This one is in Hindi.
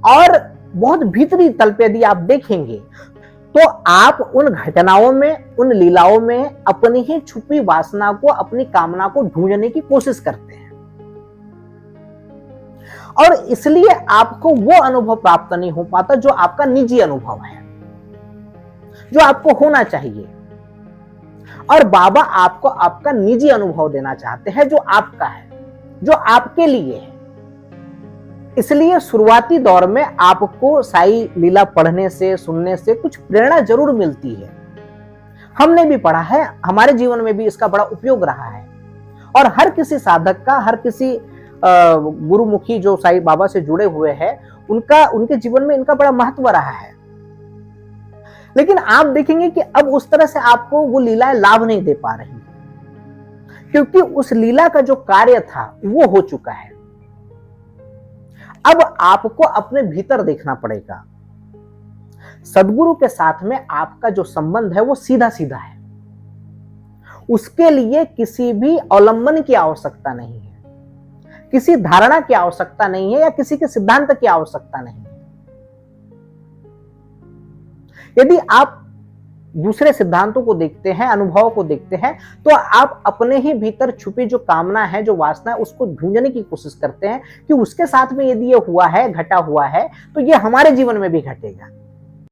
और बहुत भीतरी तल पे यदि आप देखेंगे तो आप उन घटनाओं में, उन लीलाओं में अपनी ही छुपी वासना को, अपनी कामना को ढूंढने की कोशिश करते हैं और इसलिए आपको वो अनुभव प्राप्त नहीं हो पाता जो आपका निजी अनुभव है, जो आपको होना चाहिए। और बाबा आपको आपका निजी अनुभव देना चाहते हैं जो आपका है, जो आपके लिए है। इसलिए शुरुआती दौर में आपको साई लीला पढ़ने से, सुनने से कुछ प्रेरणा जरूर मिलती है। हमने भी पढ़ा है, हमारे जीवन में भी इसका बड़ा उपयोग रहा है और हर किसी साधक का, हर किसी गुरुमुखी जो साई बाबा से जुड़े हुए हैं, उनके जीवन में इनका बड़ा महत्व रहा है। लेकिन आप देखेंगे कि अब उस तरह से आपको वो लीलाएं लाभ नहीं दे पा रही, क्योंकि उस लीला का जो कार्य था वो हो चुका है। अब आपको अपने भीतर देखना पड़ेगा। सद्गुरु के साथ में आपका जो संबंध है वो सीधा सीधा है। उसके लिए किसी भी अवलंबन की आवश्यकता नहीं है, किसी धारणा की आवश्यकता नहीं है या किसी के सिद्धांत की आवश्यकता नहीं है। यदि आप दूसरे सिद्धांतों को देखते हैं, अनुभवों को देखते हैं, तो आप अपने ही भीतर छुपी जो कामना है, जो वासना है, उसको ढूंढने की कोशिश करते हैं कि उसके साथ में यदि ये हुआ है, घटा हुआ है, तो ये हमारे जीवन में भी घटेगा।